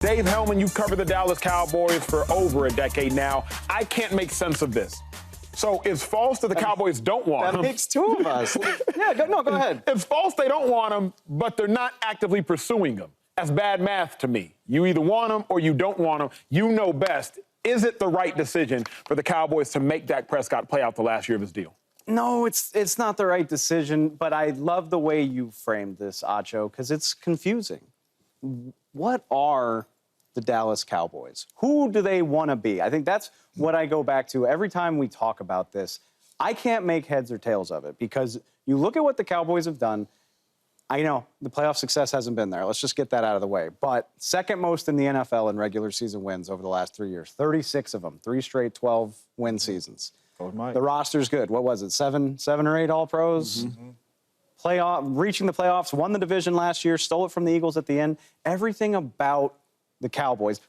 Dave Helman, you've covered the Dallas Cowboys for over a decade now. I can't make sense of this. So it's false that the Cowboys don't want him. That makes two of us. Yeah, go ahead. It's false they don't want him, but they're not actively pursuing him. That's bad math to me. You either want him or you don't want him. You know best. Is it the right decision for the Cowboys to make Dak Prescott play out the last year of his deal? No, it's not the right decision, but I love the way you framed this, Acho, because it's confusing. What are the Dallas Cowboys? Who do they want to be? I think that's what I go back to every time we talk about this. I can't make heads or tails of it because you look at what the Cowboys have done. I know the playoff success hasn't been there. Let's just get that out of the way. But second most in the NFL in regular season wins over the last 3 years. 36 of them, 3 straight 12-win seasons. The roster's good. What was it, seven or eight All-Pros? Reaching the playoffs, won the division last year, stole it from the Eagles at the end. Everything about the Cowboys,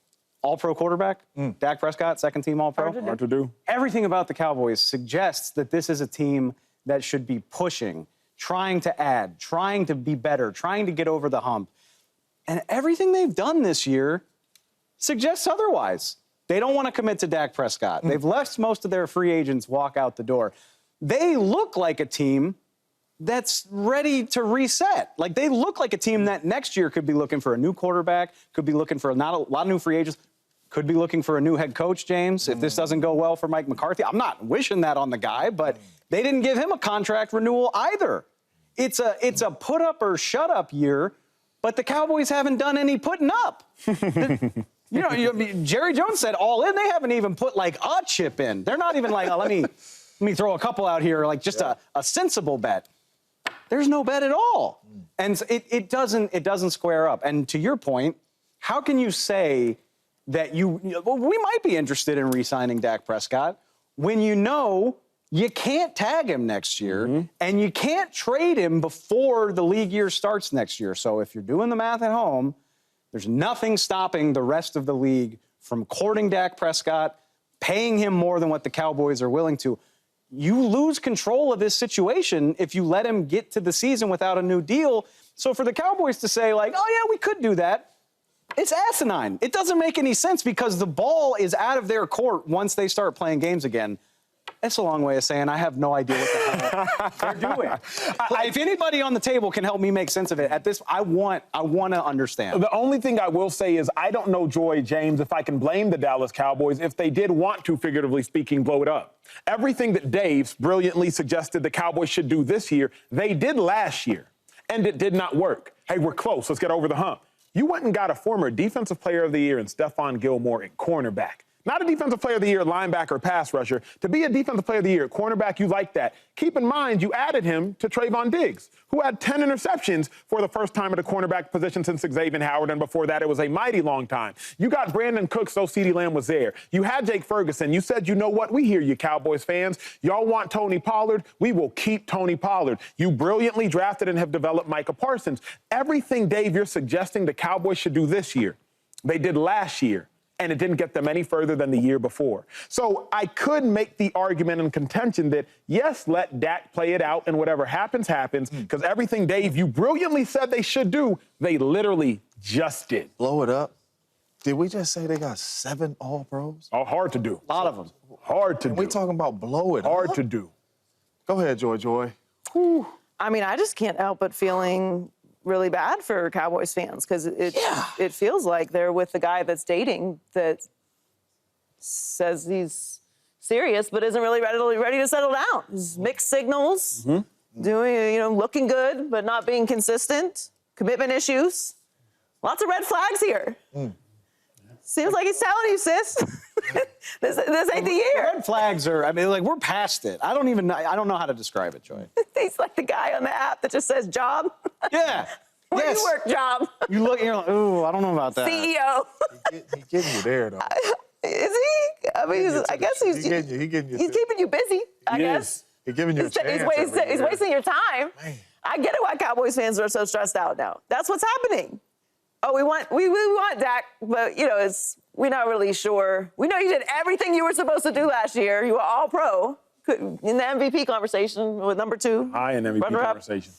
All-Pro quarterback, Dak Prescott, second-team All-Pro. Hard to do. Everything about the Cowboys suggests that this is a team that should be pushing, trying to add, trying to be better, trying to get over the hump. And everything they've done this year suggests otherwise. They don't want to commit to Dak Prescott. They've left most of their free agents walk out the door. They look like a team that's ready to reset. Like, they look like a team that next year could be looking for a new quarterback, could be looking for not a lot of new free agents, could be looking for a new head coach, James, if this doesn't go well for Mike McCarthy. I'm not wishing that on the guy, but they didn't give him a contract renewal either. It's a put up or shut up year, but the Cowboys haven't done any putting up. Jerry Jones said all in. They haven't even put like a chip in. They're not even like, let me throw a couple out here, like just a sensible bet. There's no bet at all. And it doesn't square up. And to your point, how can you say that we might be interested in re-signing Dak Prescott when you know you can't tag him next year and you can't trade him before the league year starts next year. So if you're doing the math at home, there's nothing stopping the rest of the league from courting Dak Prescott, paying him more than what the Cowboys are willing to. You lose control of this situation if you let him get to the season without a new deal. So for the Cowboys to say, like, oh, yeah, we could do that, it's asinine. It doesn't make any sense because the ball is out of their court once they start playing games again. That's a long way of saying I have no idea what the hell they're doing. If anybody on the table can help me make sense of it, I want to understand. The only thing I will say is I don't know, Joy, James, if I can blame the Dallas Cowboys if they did want to, figuratively speaking, blow it up. Everything that Dave brilliantly suggested the Cowboys should do this year, they did last year, and it did not work. Hey, we're close. Let's get over the hump. You went and got a former Defensive Player of the Year in Stephon Gilmore at cornerback. Not a Defensive Player of the Year linebacker or pass rusher. To be a Defensive Player of the Year cornerback, you like that. Keep in mind, you added him to Trayvon Diggs, who had 10 interceptions for the first time at a cornerback position since Xavier Howard, and before that, it was a mighty long time. You got Brandon Cooks, so CeeDee Lamb was there. You had Jake Ferguson. You said, you know what? We hear you, Cowboys fans. Y'all want Tony Pollard? We will keep Tony Pollard. You brilliantly drafted and have developed Micah Parsons. Everything, Dave, you're suggesting the Cowboys should do this year, they did last year. And it didn't get them any further than the year before. So I could make the argument and contention that, yes, let Dak play it out and whatever happens, happens, because everything, Dave, you brilliantly said they should do, they literally just did. Blow it up. Did we just say they got 7 All-Pros? Oh, hard to do. A lot of them. Hard to do. We talking about blow it up? Hard to do. Go ahead, Joy. Whew. I mean, I just can't help but feeling really bad for Cowboys fans because it feels like they're with the guy that's dating that says he's serious but isn't really ready to settle down. There's mixed signals, doing, looking good but not being consistent, commitment issues, lots of red flags here. Seems like he's telling you, sis, this ain't the year. Red flags are, we're past it. I don't know how to describe it, Joy. He's like the guy on the app that just says job. Yeah. Where do you work, job? You look, you're like, ooh, I don't know about that. CEO. He's getting you there, though. Is he? I mean, I guess he's keeping you busy, I guess. He's giving you a chance. He's wasting your time. Man. I get it why Cowboys fans are so stressed out now. That's what's happening. Oh, we want Dak, but, we're not really sure. We know you did everything you were supposed to do last year. You were all pro in the MVP conversation with number 2. High in MVP conversation.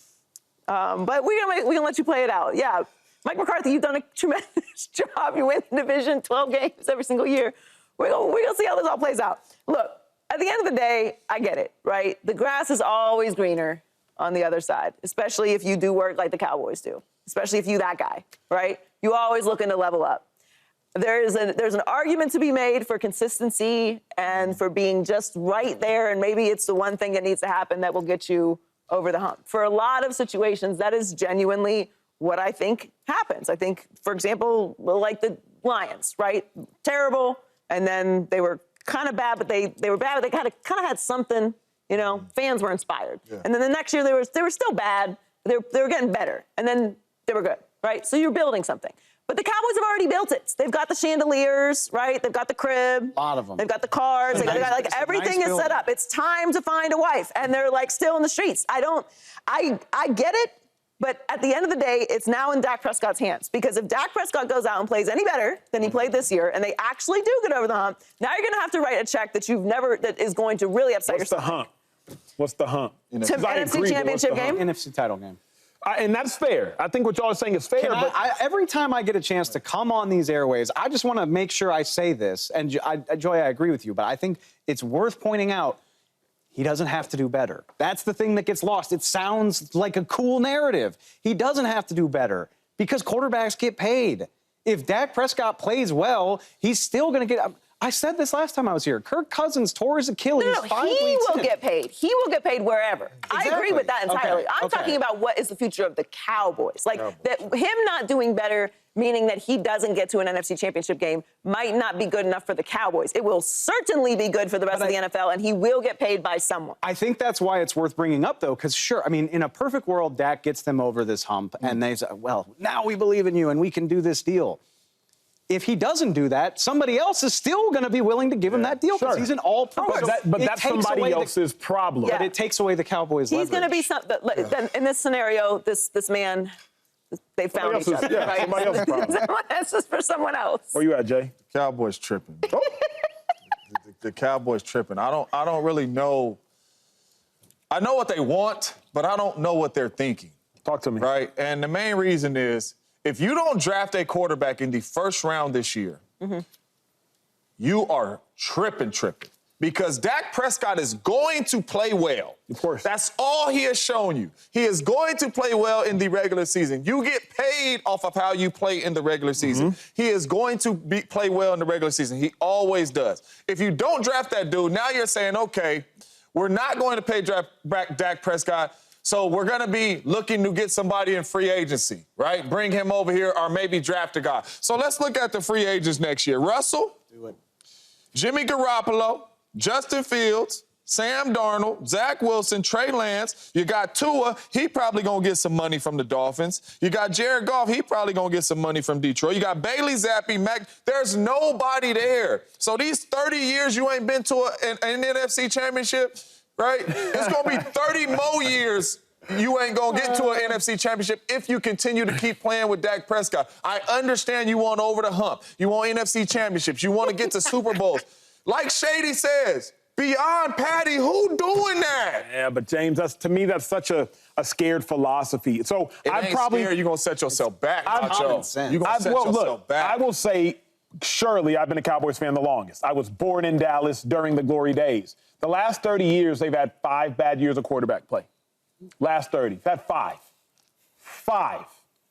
But we're gonna let you play it out. Yeah, Mike McCarthy, you've done a tremendous job. You win the division 12 games every single year. We're gonna see how this all plays out. Look, at the end of the day, I get it, right? The grass is always greener on the other side, especially if you do work like the Cowboys do, especially if you that guy, right? You always looking to level up. There's an argument to be made for consistency and for being just right there, and maybe it's the one thing that needs to happen that will get you over the hump. For a lot of situations, that is genuinely what I think happens. I think, for example, like the Lions, right? Terrible, and then they were kind of bad, but they were bad, but they kind of had something, you know, fans were inspired. Yeah. And then the next year they were still bad, but they were getting better, and then they were good, right? So you're building something. But the Cowboys have already built it. They've got the chandeliers, right? They've got the crib. A lot of them. They've got the cars. They got like everything is set up. It's time to find a wife, and they're like still in the streets. I get it, but at the end of the day, it's now in Dak Prescott's hands. Because if Dak Prescott goes out and plays any better than he played this year, and they actually do get over the hump, now you're going to have to write a check that that is going to really upset yourself. What's the hump? To NFC Championship game? NFC title game. And that's fair. I think what y'all are saying is fair. But every time I get a chance to come on these airways, I just want to make sure I say this. And Joy, I agree with you, but I think it's worth pointing out he doesn't have to do better. That's the thing that gets lost. It sounds like a cool narrative. He doesn't have to do better because quarterbacks get paid. If Dak Prescott plays well, he's still going to get. I said this last time I was here. Kirk Cousins tore his Achilles. No, he will get paid. He will get paid wherever. Exactly. I agree with that entirely. I'm talking about what is the future of the Cowboys. Like, that him not doing better, meaning that he doesn't get to an NFC Championship game, might not be good enough for the Cowboys. It will certainly be good for the rest of the NFL, and he will get paid by someone. I think that's why it's worth bringing up, though, because, sure, I mean, in a perfect world, Dak gets them over this hump, and they say, well, now we believe in you, and we can do this deal. If he doesn't do that, somebody else is still going to be willing to give him that deal because he's an all-pro. But that's somebody else's problem. But it takes away the Cowboys' leverage. He's going to be something. In this scenario, this man, they found each other. Yeah, right? somebody else's problem. That's just for someone else. Where you at, Jay? Cowboys tripping. The Cowboys tripping. I don't really know. I know what they want, but I don't know what they're thinking. Talk to me. Right? And the main reason is, if you don't draft a quarterback in the first round this year, you are tripping. Because Dak Prescott is going to play well. Of course. That's all he has shown you. He is going to play well in the regular season. You get paid off of how you play in the regular season. He is going to play well in the regular season. He always does. If you don't draft that dude, now you're saying, okay, we're not going to pay back Dak Prescott, so we're going to be looking to get somebody in free agency, right? Bring him over here or maybe draft a guy. So let's look at the free agents next year. Russell, Jimmy Garoppolo, Justin Fields, Sam Darnold, Zach Wilson, Trey Lance. You got Tua. He probably going to get some money from the Dolphins. You got Jared Goff. He probably going to get some money from Detroit. You got Bailey Zappi, Mac. There's nobody there. So these 30 years you ain't been to an NFC championship, right? It's going to be 30 more years you ain't going to get to an NFC championship if you continue to keep playing with Dak Prescott. I understand you want over the hump. You want NFC championships. You want to get to Super Bowls. Like Shady says, beyond Patty, who doing that? Yeah, but James, to me, that's such a scared philosophy. So you're going to set yourself back. You're going to set yourself back. I will say, surely I've been a Cowboys fan the longest. I was born in Dallas during the glory days. The last 30 years, they've had 5 bad years of quarterback play. Last 30. They've had 5. 5.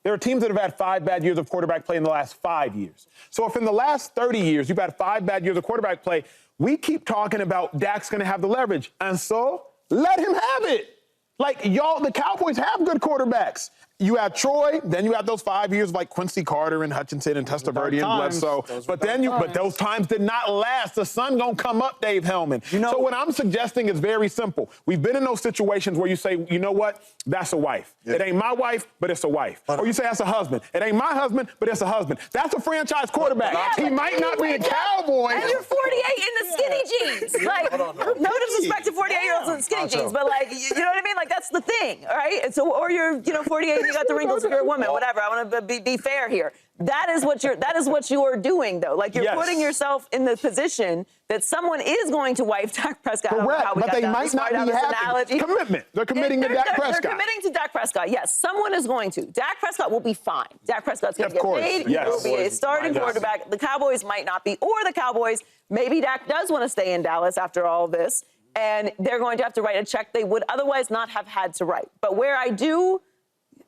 There are teams that have had 5 bad years of quarterback play in the last 5 years. So if in the last 30 years you've had 5 bad years of quarterback play, we keep talking about Dak's going to have the leverage. And so let him have it. Like, y'all, the Cowboys have good quarterbacks. You have Troy, then you have those 5 years like Quincy Carter and Hutchinson and Testaverde and Bledsoe. But those times did not last. The sun gonna come up, Dave Helman. So what I'm suggesting is very simple. We've been in those situations where you say, you know what? That's a wife. Yeah. It ain't my wife, but it's a wife. Or you say that's a husband. It ain't my husband, but it's a husband. That's a franchise quarterback. Yeah, he might not be a Cowboy. And you're 48 in the skinny jeans. Like, no disrespect to 48-year-olds in skinny jeans, but like, you know what I mean? Like, that's the thing, all right? And so, or you're, 48 you got the wrinkles of your woman, whatever. I want to be fair here. That is what you're doing, though. Like, you're putting yourself in the position that someone is going to wife Dak Prescott. Correct, but they might not be happy. Commitment. They're committing to Dak Prescott. They're committing to Dak Prescott. Yes, someone is going to. Dak Prescott will be fine. Dak Prescott's going to get paid. He will be a starting quarterback. The Cowboys might not be. Or the Cowboys, maybe Dak does want to stay in Dallas after all of this, and they're going to have to write a check they would otherwise not have had to write. But where I do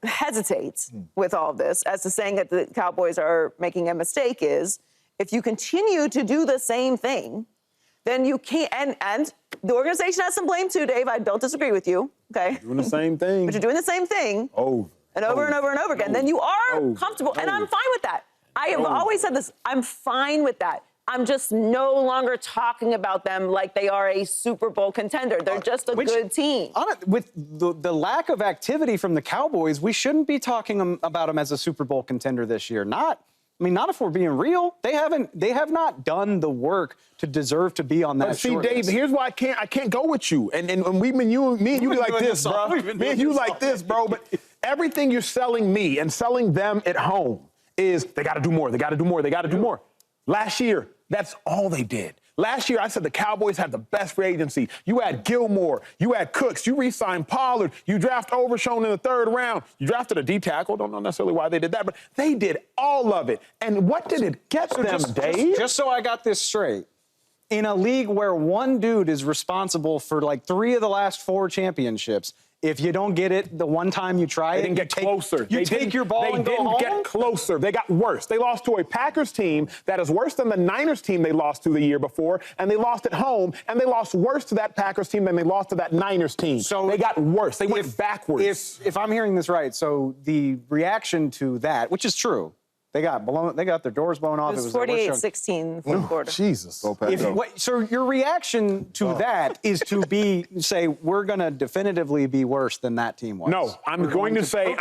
hesitate with all of this as to saying that the Cowboys are making a mistake is if you continue to do the same thing, then you can't, and the organization has some blame too, Dave. I don't disagree with you, okay? Doing the same thing. But you're doing the same thing over and over and over again. Then you are comfortable, and I'm fine with that. I have always said this. I'm fine with that. I'm just no longer talking about them like they are a Super Bowl contender. They're just a good team. With the lack of activity from the Cowboys, we shouldn't be talking about them as a Super Bowl contender this year. Not if we're being real. They have not done the work to deserve to be on that. But see, Dave, here's why I can't go with you. And me and you be like this, bro. Me and you like this, bro. But everything you're selling me and selling them at home is they got to do more. They got to do more. They got to do more. Last year, that's all they did. Last year, I said the Cowboys had the best free agency. You had Gilmore. You had Cooks. You re-signed Pollard. You draft Overshown in the 3rd round. You drafted a D-tackle. Don't know necessarily why they did that, but they did all of it. And what did it get them, Dave? Just so I got this straight, in a league where one dude is responsible for like 3 of the last 4 championships, if you don't get it the one time you try they didn't get closer. You take your ball and go home? They didn't get closer. They got worse. They lost to a Packers team that is worse than the Niners team they lost to the year before, and they lost at home, and they lost worse to that Packers team than they lost to that Niners team. So they got worse. They went backwards. If I'm hearing this right, so the reaction to that, which is true, they got their doors blown off. It was 48-16 fourth quarter. Jesus. So your reaction to that is to say we're going to definitively be worse than that team was. No, I'm going to say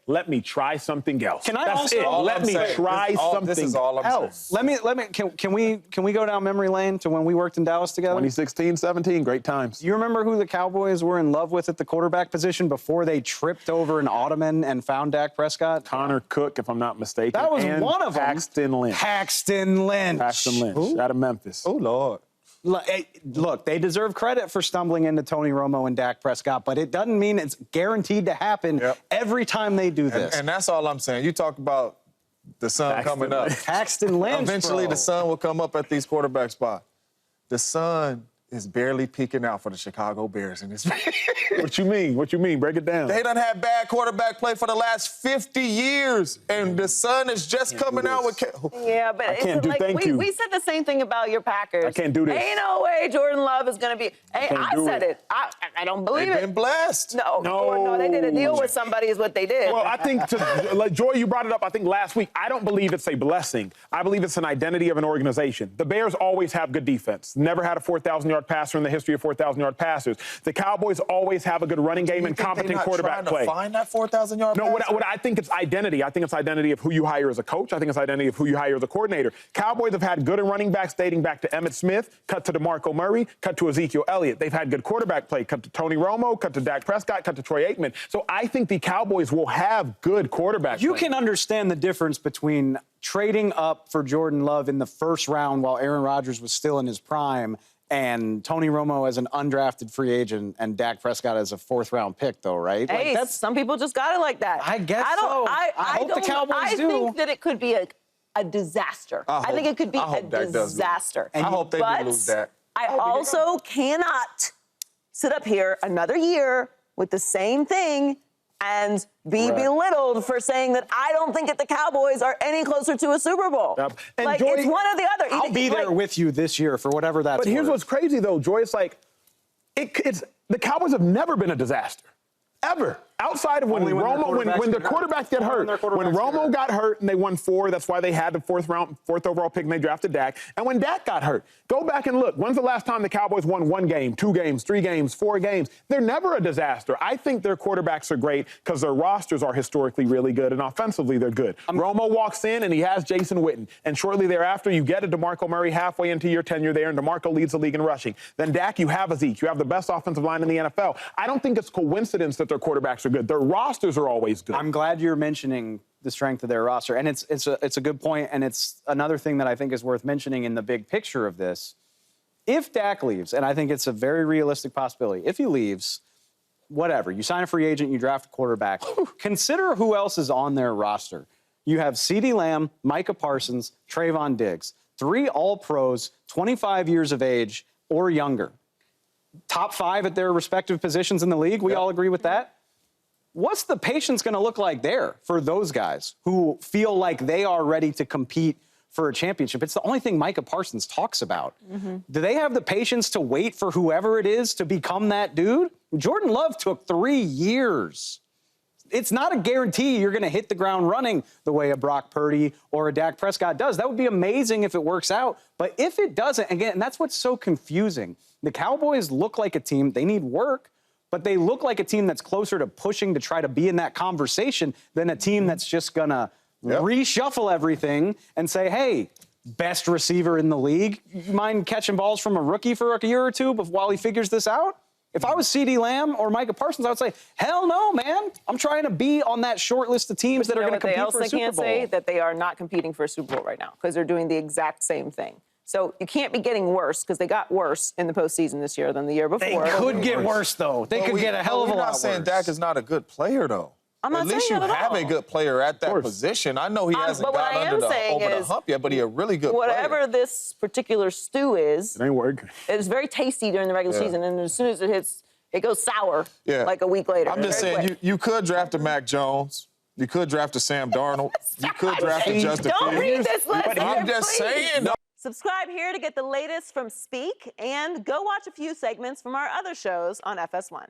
let me try something else. Can I That's it. Let me try something This is all I'm else. saying. Can we go down memory lane to when we worked in Dallas together? 2016, 17, great times. You remember who the Cowboys were in love with at the quarterback position before they tripped over an ottoman and found Dak Prescott? Connor Cook, if I'm not mistaken. That was one of them. Paxton Lynch. Paxton Lynch. Out of Memphis. Oh, Lord. Look, they deserve credit for stumbling into Tony Romo and Dak Prescott, but it doesn't mean it's guaranteed to happen every time they do this. And that's all I'm saying. You talk about the sun coming up. Paxton Lynch, Eventually, the sun will come up at these quarterback spots. The sun is barely peeking out for the Chicago Bears in this. What you mean? What you mean? Break it down. They done had bad quarterback play for the last 50 years, and the sun is just coming out with. Yeah, but we said the same thing about your Packers. I can't do this. Ain't no way Jordan Love is going to be. I said it. I don't believe it. They've been blessed. No, they did a deal with somebody is what they did. Well, I think, like Joy, you brought it up, I think last week. I don't believe it's a blessing. I believe it's an identity of an organization. The Bears always have good defense. Never had a 4,000-yard passer in the history of 4,000-yard passers. The Cowboys always have a good running game and competent quarterback play. Find that 4,000-yard passer? No, what I think it's identity. I think it's identity of who you hire as a coach. I think it's identity of who you hire as a coordinator. Cowboys have had good running backs dating back to Emmitt Smith, cut to DeMarco Murray, cut to Ezekiel Elliott. They've had good quarterback play, cut to Tony Romo, cut to Dak Prescott, cut to Troy Aikman. So I think the Cowboys will have good quarterback play. You can understand the difference between trading up for Jordan Love in the first round while Aaron Rodgers was still in his prime and Tony Romo as an undrafted free agent and Dak Prescott as a 4th-round pick, though, right? Hey, some people just got it like that. I guess so. I hope the Cowboys do. I think that it could be a disaster. I think it could be a disaster. I hope they do lose that. I also cannot sit up here another year with the same thing and be belittled for saying that I don't think that the Cowboys are any closer to a Super Bowl. And like, Joy, it's one or the other. I'll be there with you this year for whatever that's But here's what's crazy, though, Joy. It's like, it's the Cowboys have never been a disaster. Ever. Outside of when the quarterbacks get hurt. When Romo got hurt and they won 4, that's why they had the 4th overall pick and they drafted Dak. And when Dak got hurt, go back and look. When's the last time the Cowboys won 1 game, 2 games, 3 games, 4 games? They're never a disaster. I think their quarterbacks are great because their rosters are historically really good and offensively they're good. Romo walks in and he has Jason Witten. And shortly thereafter, you get a DeMarco Murray halfway into your tenure there and DeMarco leads the league in rushing. Then Dak, you have Zeke. You have the best offensive line in the NFL. I don't think it's coincidence that their quarterbacks are are good. Their rosters are always good. I'm glad you're mentioning the strength of their roster, and it's a good point, and it's another thing that I think is worth mentioning in the big picture of this. If Dak leaves, and I think it's a very realistic possibility, if he leaves, whatever, you sign a free agent, you draft a quarterback, consider who else is on their roster. You have CeeDee Lamb, Micah Parsons, Trayvon Diggs, 3 All-Pros, 25 years of age or younger. Top 5 at their respective positions in the league. We all agree with that. What's the patience going to look like there for those guys who feel like they are ready to compete for a championship? It's the only thing Micah Parsons talks about. Do they have the patience to wait for whoever it is to become that dude? Jordan Love took 3 years. It's not a guarantee you're going to hit the ground running the way a Brock Purdy or a Dak Prescott does. That would be amazing if it works out. But if it doesn't, again, and that's what's so confusing. The Cowboys look like a team, they need work, but they look like a team that's closer to pushing to try to be in that conversation than a team that's just going to reshuffle everything and say, hey, best receiver in the league, you mind catching balls from a rookie for a year or two while he figures this out? If I was CeeDee Lamb or Micah Parsons, I would say, hell no, man. I'm trying to be on that short list of teams that are going to compete for a Super Bowl. They also can't say that they are not competing for a Super Bowl right now because they're doing the exact same thing. So you can't be getting worse because they got worse in the postseason this year than the year before. They could get worse, though. They could get a hell of a lot worse. We're not saying Dak is not a good player, though. I'm not At least you saying that at have all. a good player at that position. I know he hasn't but what got I am saying over the is hump yet, but he's a really good whatever player. this particular stew is, It ain't working. it's very tasty during the regular season, and as soon as it hits, it goes sour like a week later. I'm just Very saying, quick. you could draft a Mac Jones. You could draft a Sam Darnold. You could draft a Justin Don't read Fields. this list. I'm just saying. Subscribe here to get the latest from Speak, and go watch a few segments from our other shows on FS1.